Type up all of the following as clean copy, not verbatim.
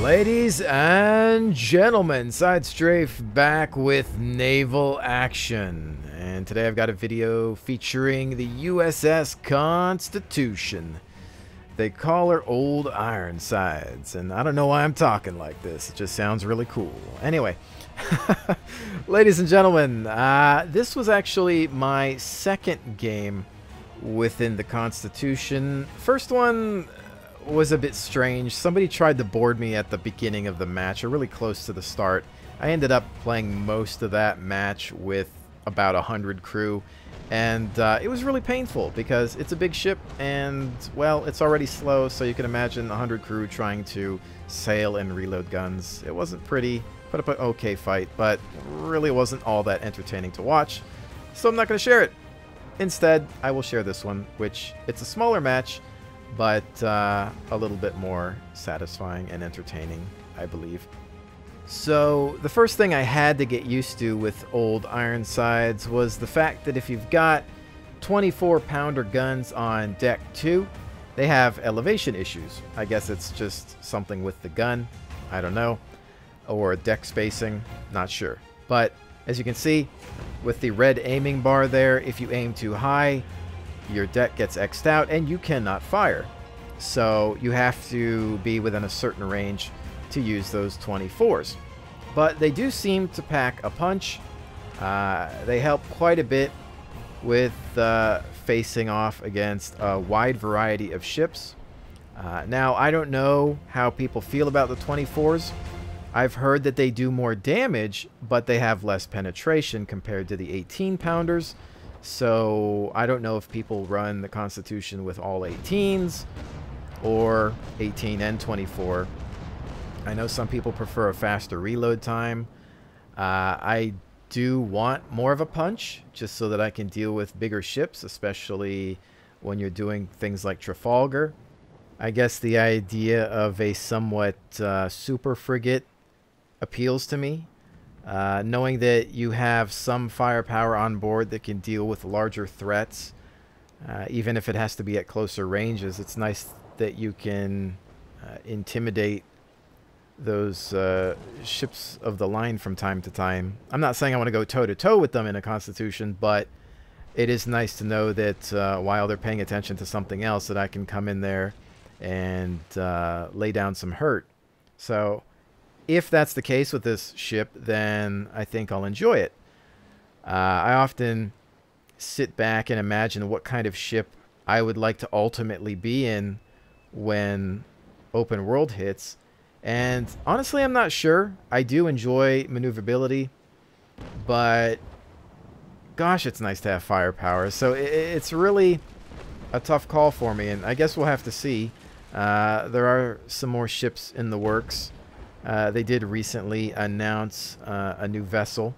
Ladies and gentlemen, SideStrafe back with Naval Action. And today I've got a video featuring the USS Constitution. They call her Old Ironsides, and I don't know why I'm talking like this. It just sounds really cool. Anyway, ladies and gentlemen, this was actually my second game within the Constitution. First one was a bit strange. Somebody tried to board me at the beginning of the match, or really close to the start. I ended up playing most of that match with about 100 crew, and it was really painful because it's a big ship and, well, it's already slow, so you can imagine 100 crew trying to sail and reload guns. It wasn't pretty. Put up an okay fight, but really wasn't all that entertaining to watch, so I'm not going to share it. Instead, I will share this one, which it's a smaller match, but a little bit more satisfying and entertaining, I believe. So the first thing I had to get used to with Old Ironsides was the fact that if you've got 24-pounder guns on deck 2, they have elevation issues. I guess it's just something with the gun, I don't know, or deck spacing, not sure. But as you can see, with the red aiming bar there, if you aim too high, your deck gets X'd out and you cannot fire. So you have to be within a certain range to use those 24s. But they do seem to pack a punch. They help quite a bit with facing off against a wide variety of ships. Now, I don't know how people feel about the 24s. I've heard that they do more damage, but they have less penetration compared to the 18-pounders. So I don't know if people run the Constitution with all 18s or 18 and 24. I know some people prefer a faster reload time. I do want more of a punch just so that I can deal with bigger ships, especially when you're doing things like Trafalgar. I guess the idea of a somewhat super frigate appeals to me. Knowing that you have some firepower on board that can deal with larger threats, even if it has to be at closer ranges, it's nice that you can intimidate those ships of the line from time to time. I'm not saying I want to go toe-to-toe with them in a Constitution, but it is nice to know that while they're paying attention to something else, that I can come in there and lay down some hurt. So if that's the case with this ship, then I think I'll enjoy it. I often sit back and imagine what kind of ship I would like to ultimately be in when open world hits. And honestly, I'm not sure. I do enjoy maneuverability, but gosh, it's nice to have firepower. So it's really a tough call for me, and I guess we'll have to see. There are some more ships in the works. They did recently announce a new vessel,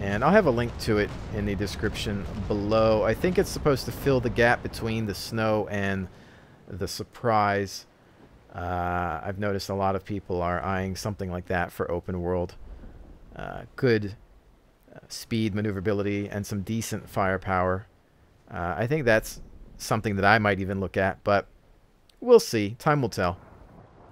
and I'll have a link to it in the description below. I think it's supposed to fill the gap between the Snow and the Surprise. I've noticed a lot of people are eyeing something like that for open world. Good speed, maneuverability, and some decent firepower. I think that's something that I might even look at, but we'll see. Time will tell.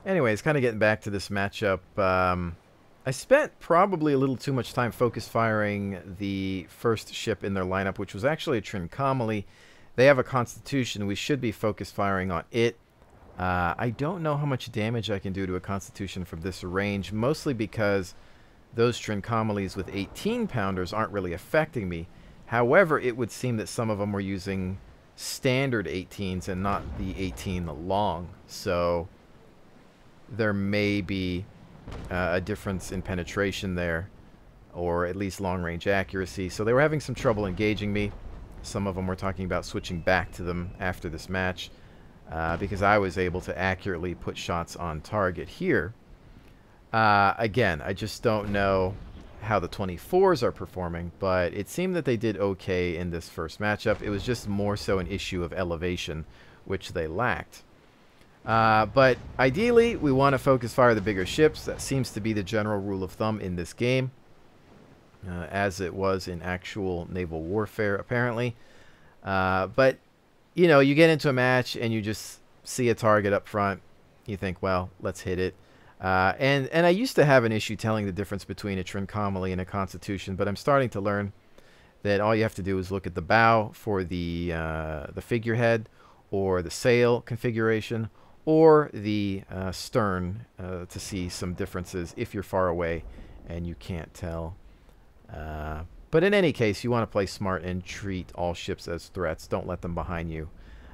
Anyways, kind of getting back to this matchup, I spent probably a little too much time focus firing the first ship in their lineup, which was actually a Trincomalee. They have a Constitution. We should be focus firing on it. I don't know how much damage I can do to a Constitution from this range, mostly because those Trincomalees with 18-pounders aren't really affecting me. However, it would seem that some of them were using standard 18s and not the 18 long, so there may be a difference in penetration there, or at least long-range accuracy. So they were having some trouble engaging me. Some of them were talking about switching back to them after this match, because I was able to accurately put shots on target here. Again, I just don't know how the 24s are performing, but it seemed that they did okay in this first matchup. It was just more so an issue of elevation, which they lacked. But ideally, we want to focus fire the bigger ships. That seems to be the general rule of thumb in this game, as it was in actual naval warfare, apparently. But, you know, you get into a match and you just see a target up front. You think, well, let's hit it. And I used to have an issue telling the difference between a Trincomalee and a Constitution, but I'm starting to learn that all you have to do is look at the bow for the figurehead, or the sail configuration, or the stern to see some differences if you're far away and you can't tell. But in any case, you want to play smart and treat all ships as threats. Don't let them behind you.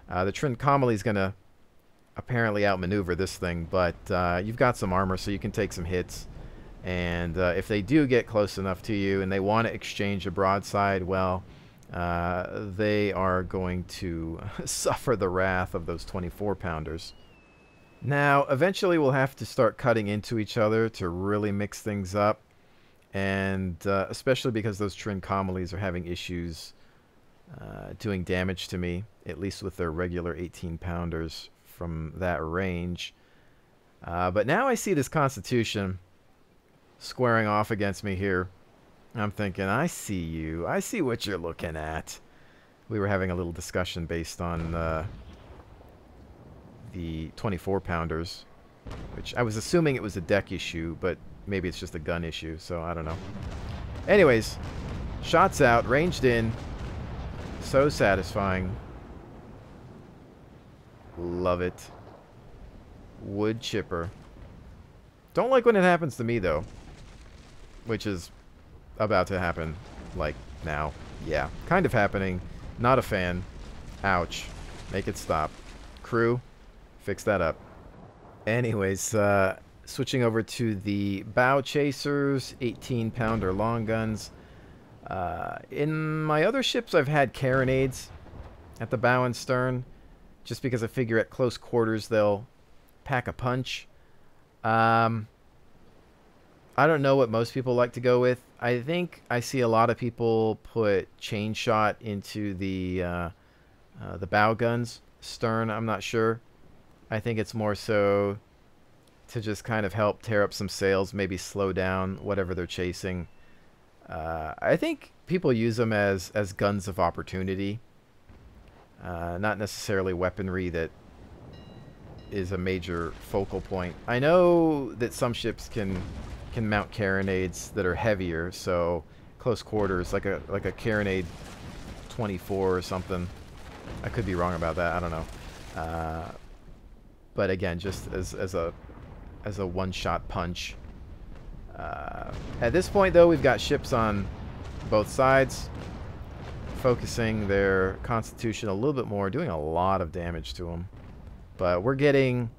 The Trincomalee is going to apparently outmaneuver this thing, but you've got some armor, so you can take some hits. And if they do get close enough to you and they want to exchange a broadside, well, they are going to suffer the wrath of those 24-pounders. Now, eventually we'll have to start cutting into each other to really mix things up. And especially because those Trincomalees are having issues doing damage to me, at least with their regular 18-pounders from that range. But now I see this Constitution squaring off against me here. I'm thinking, I see you. I see what you're looking at. We were having a little discussion based on the 24-pounders, which I was assuming it was a deck issue, but maybe it's just a gun issue, so I don't know. Anyways, shots out, ranged in. So satisfying. Love it. Wood chipper. Don't like when it happens to me, though. Which is about to happen, like, now. Yeah, kind of happening. Not a fan. Ouch. Make it stop. Crew, fix that up. Anyways, switching over to the bow chasers, 18-pounder long guns. In my other ships, I've had carronades at the bow and stern, just because I figure at close quarters they'll pack a punch. I don't know what most people like to go with. I think I see a lot of people put chain shot into the bow guns. Stern, I'm not sure. I think it's more so to just kind of help tear up some sails, maybe slow down whatever they're chasing. I think people use them as guns of opportunity. Not necessarily weaponry that is a major focal point. I know that some ships can mount carronades that are heavier, so close quarters, like a carronade 24 or something. I could be wrong about that. I don't know. But again, just as a one-shot punch. At this point, though, we've got ships on both sides, focusing their Constitution a little bit more, doing a lot of damage to them. But we're getting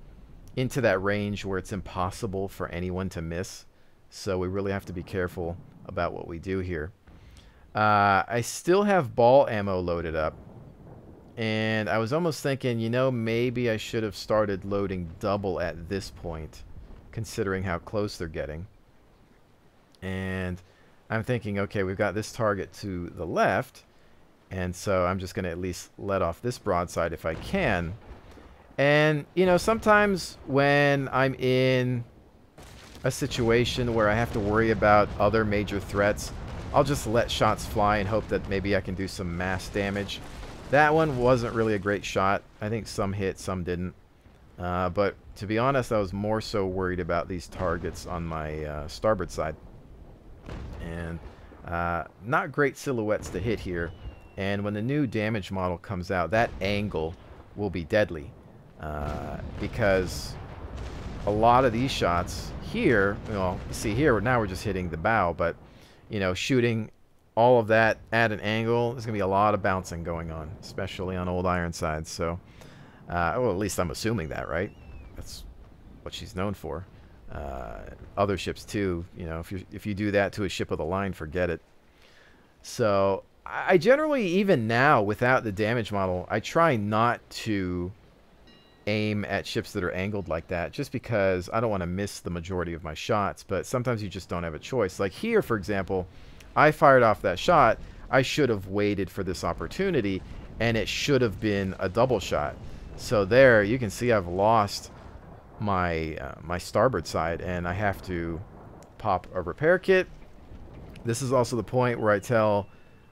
into that range where it's impossible for anyone to miss, so we really have to be careful about what we do here. I still have ball ammo loaded up, and I was almost thinking, you know, maybe I should have started loading double at this point, considering how close they're getting. And I'm thinking, okay, we've got this target to the left, and so I'm just going to at least let off this broadside if I can. And, you know, sometimes when I'm in a situation where I have to worry about other major threats, I'll just let shots fly and hope that maybe I can do some mass damage. That one wasn't really a great shot. I think some hit, some didn't. But to be honest, I was more so worried about these targets on my starboard side. And not great silhouettes to hit here. And when the new damage model comes out, that angle will be deadly. Because a lot of these shots here, well, you see here, now we're just hitting the bow, but, you know, shooting all of that at an angle, there's going to be a lot of bouncing going on, especially on old Ironsides. So, well, at least I'm assuming that, right? That's what she's known for. Other ships too, you know, if you do that to a ship of the line, forget it. So I generally, even now without the damage model, I try not to aim at ships that are angled like that, just because I don't want to miss the majority of my shots. But sometimes you just don't have a choice. Like here, for example, I fired off that shot. I should have waited for this opportunity, and it should have been a double shot. So there you can see I've lost my my starboard side, and I have to pop a repair kit. This is also the point where I tell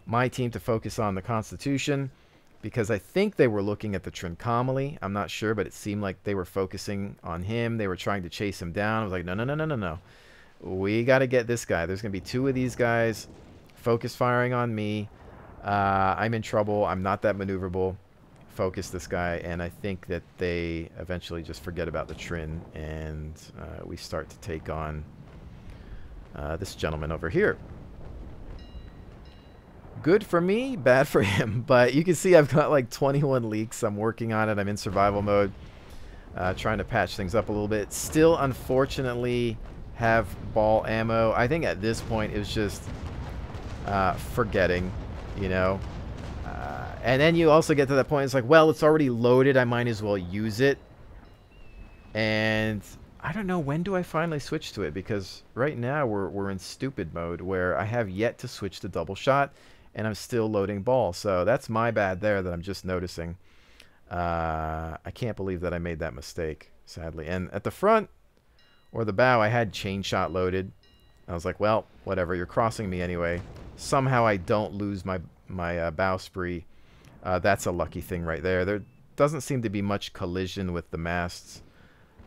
my team to focus on the Constitution. because I think they were looking at the Trincomalee. I'm not sure, but it seemed like they were focusing on him. They were trying to chase him down. I was like, no, no, no, no, no, no. We got to get this guy. There's going to be 2 of these guys focus firing on me. I'm in trouble. I'm not that maneuverable. Focus this guy, and I think that they eventually just forget about the Trin, and we start to take on this gentleman over here. Good for me, bad for him. But you can see I've got like 21 leaks. I'm working on it. I'm in survival mode, trying to patch things up a little bit. Still, unfortunately, have ball ammo. I think at this point it was just forgetting, you know. And then you also get to that point, it's like, well, it's already loaded. I might as well use it. And I don't know, when do I finally switch to it? Because right now we're in stupid mode where I have yet to switch to double shot. And I'm still loading ball. So that's my bad there that I'm just noticing. I can't believe that I made that mistake, sadly. And at the front or the bow, I had chain shot loaded. I was like, well, whatever. You're crossing me anyway. Somehow I don't lose my bowsprit. That's a lucky thing right there. There doesn't seem to be much collision with the masts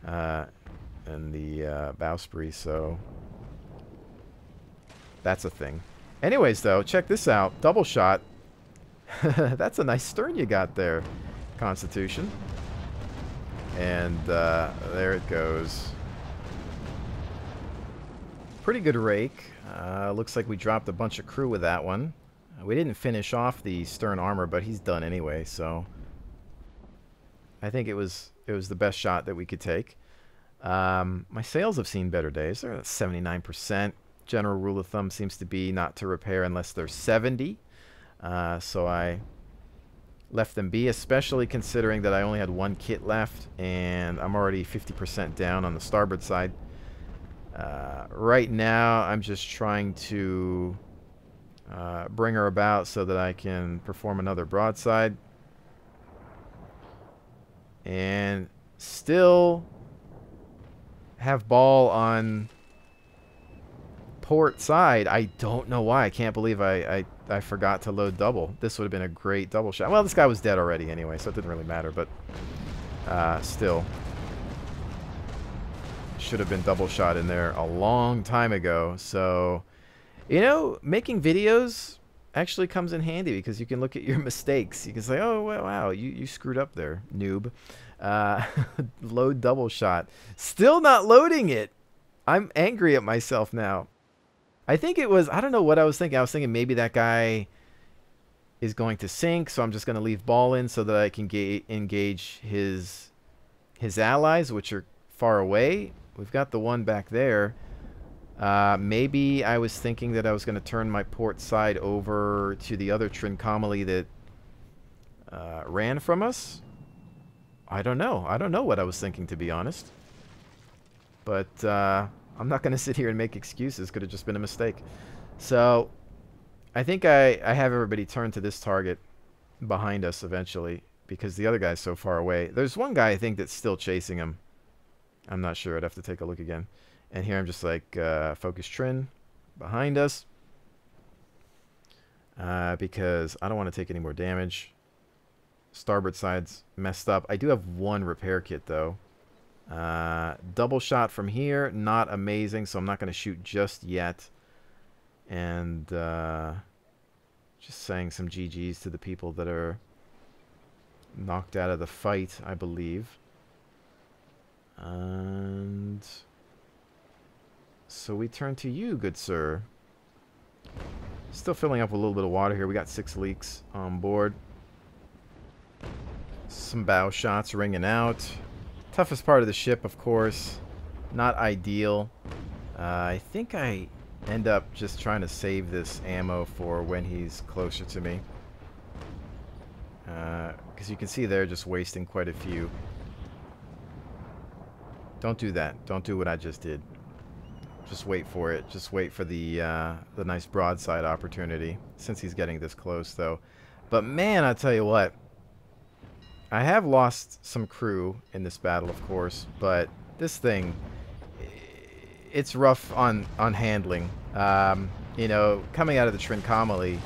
and the bowsprit. So that's a thing. Anyways, though, check this out. Double shot. That's a nice stern you got there, Constitution. And there it goes. Pretty good rake. Looks like we dropped a bunch of crew with that one. We didn't finish off the stern armor, but he's done anyway, so I think it was the best shot that we could take. My sails have seen better days. They're at 79%. General rule of thumb seems to be not to repair unless they're 70. So I left them be, especially considering that I only had 1 kit left and I'm already 50% down on the starboard side. Right now I'm just trying to bring her about so that I can perform another broadside. And still have ball on port side. I don't know why. I can't believe I forgot to load double. This would have been a great double shot. Well, this guy was dead already anyway, so it didn't really matter, but still. Should have been double shot in there a long time ago. So, you know, making videos actually comes in handy because you can look at your mistakes. You can say, oh, wow, you screwed up there, noob. Load double shot. Still not loading it. I'm angry at myself now. I think it was, I don't know what I was thinking. I was thinking maybe that guy is going to sink, so I'm just going to leave ball in so that I can engage his allies, which are far away. We've got the one back there. Maybe I was thinking that I was going to turn my port side over to the other Trincomalee that ran from us. I don't know. I don't know what I was thinking, to be honest. But I'm not going to sit here and make excuses. Could have just been a mistake. So I think I have everybody turn to this target behind us eventually because the other guy's so far away. There's one guy I think that's still chasing him. I'm not sure. I'd have to take a look again. And here I'm just like focus Trin behind us because I don't want to take any more damage. Starboard side's messed up. I do have 1 repair kit though. Double shot from here, not amazing, so I'm not going to shoot just yet. And just saying some GGs to the people that are knocked out of the fight, I believe. And so we turn to you, good sir. Still filling up with a little bit of water here. We got 6 leaks on board. Some bow shots ringing out. Toughest part of the ship, of course. Not ideal. I think I end up just trying to save this ammo for when he's closer to me. Because you can see they're just wasting quite a few. Don't do that. Don't do what I just did. Just wait for it. Just wait for the nice broadside opportunity. Since he's getting this close, though. But man, I tell you what. I have lost some crew in this battle, of course, but this thing, it's rough on handling. You know, coming out of the Trincomalee,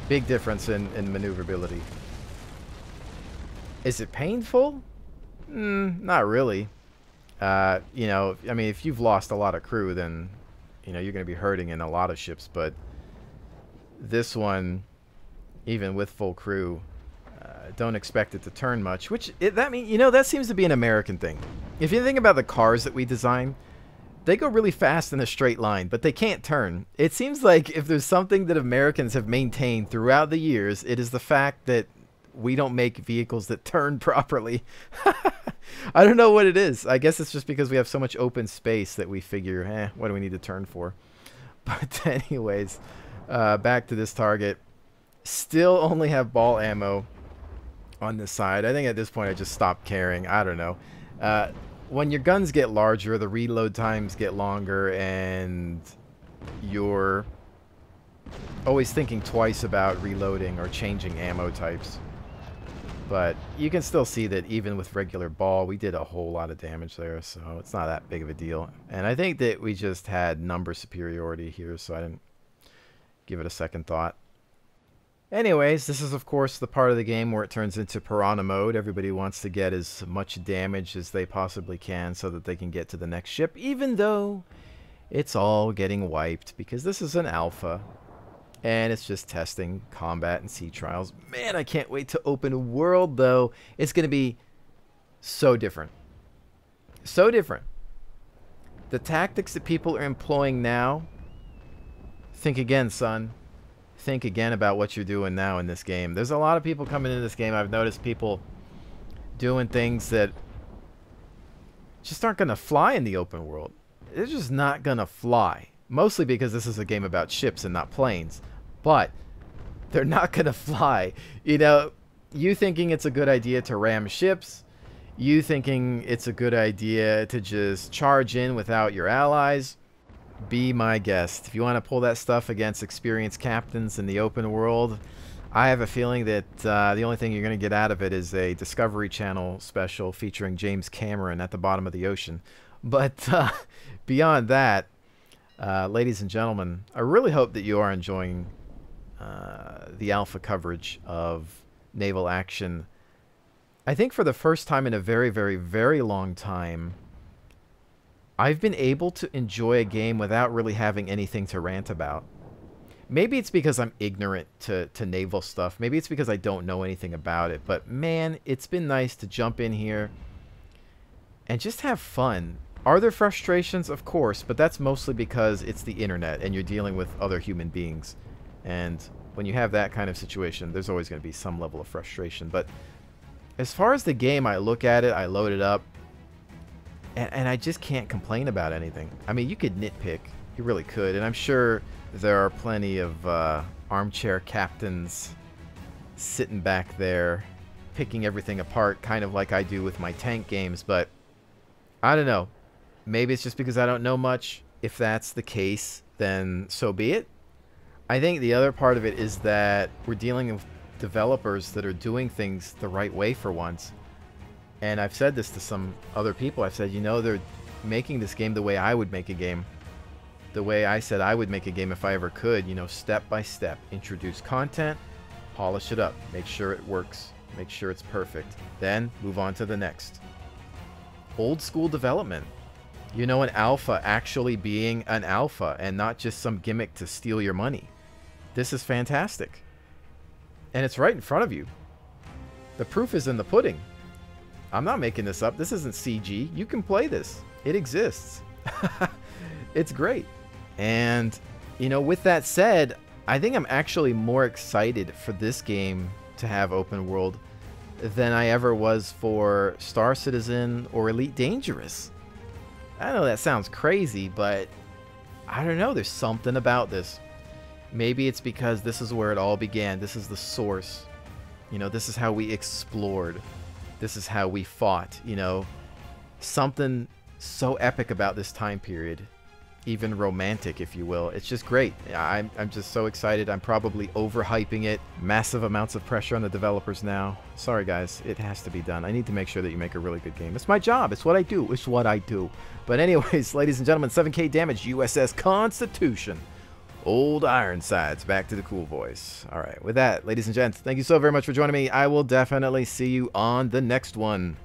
big difference in maneuverability. Is it painful? Not really. You know, I mean, if you've lost a lot of crew, then, you know, you're going to be hurting in a lot of ships. But this one, even with full crew, don't expect it to turn much. That mean, you know, that seems to be an American thing. If you think about the cars that we design, they go really fast in a straight line, but they can't turn. It seems like if there's something that Americans have maintained throughout the years, it is the fact that we don't make vehicles that turn properly. I don't know what it is. I guess it's just because we have so much open space that we figure, what do we need to turn for? But anyways, back to this target. Still only have ball ammo on this side. I think at this point I just stopped caring. I don't know. When your guns get larger, the reload times get longer, and you're always thinking twice about reloading or changing ammo types. But you can still see that even with regular ball, we did a whole lot of damage there, so it's not that big of a deal. And I think that we just had number superiority here, so I didn't give it a second thought. Anyways, this is of course the part of the game where it turns into piranha mode. Everybody wants to get as much damage as they possibly can so that they can get to the next ship, even though it's all getting wiped because this is an alpha. And it's just testing combat and sea trials. Man, I can't wait to open world, though. It's going to be so different. So different. The tactics that people are employing now, think again, son. Think again about what you're doing now in this game. There's a lot of people coming into this game. I've noticed people doing things that just aren't going to fly in the open world. They're just not going to fly. Mostly because this is a game about ships and not planes. But they're not going to fly. You know, you thinking it's a good idea to ram ships. You thinking it's a good idea to just charge in without your allies. Be my guest. If you want to pull that stuff against experienced captains in the open world, I have a feeling that the only thing you're going to get out of it is a Discovery Channel special featuring James Cameron at the bottom of the ocean. But beyond that, ladies and gentlemen, I really hope that you are enjoying the alpha coverage of Naval Action. I think for the first time in a very, very, very long time, I've been able to enjoy a game without really having anything to rant about. Maybe it's because I'm ignorant to naval stuff. Maybe it's because I don't know anything about it. But man, it's been nice to jump in here and just have fun. Are there frustrations? Of course, but that's mostly because it's the internet and you're dealing with other human beings. And when you have that kind of situation, there's always going to be some level of frustration. But as far as the game, I look at it, I load it up, and I just can't complain about anything. I mean, you could nitpick. You really could. And I'm sure there are plenty of armchair captains sitting back there picking everything apart, kind of like I do with my tank games. But I don't know. Maybe it's just because I don't know much. If that's the case, then so be it. I think the other part of it is that we're dealing with developers that are doing things the right way for once. And I've said this to some other people. I've said, you know, they're making this game the way I would make a game. The way I said I would make a game if I ever could, you know, step by step. Introduce content, polish it up, make sure it works, make sure it's perfect. Then move on to the next. Old school development. You know, an alpha actually being an alpha and not just some gimmick to steal your money. This is fantastic. And it's right in front of you. The proof is in the pudding. I'm not making this up. This isn't CG. You can play this. It exists. It's great. And, you know, with that said, I think I'm actually more excited for this game to have open world than I ever was for Star Citizen or Elite Dangerous. I know that sounds crazy, but I don't know. There's something about this. Maybe it's because this is where it all began. This is the source. You know, this is how we explored. This is how we fought, you know. Something so epic about this time period. Even romantic, if you will. It's just great. I'm just so excited. I'm probably overhyping it. Massive amounts of pressure on the developers now. Sorry, guys. It has to be done. I need to make sure that you make a really good game. It's my job. It's what I do. It's what I do. But anyways, ladies and gentlemen, 7K damage, USS Constitution. Old Ironsides, back to the cool voice. All right, with that, ladies and gents, thank you so very much for joining me. I will definitely see you on the next one.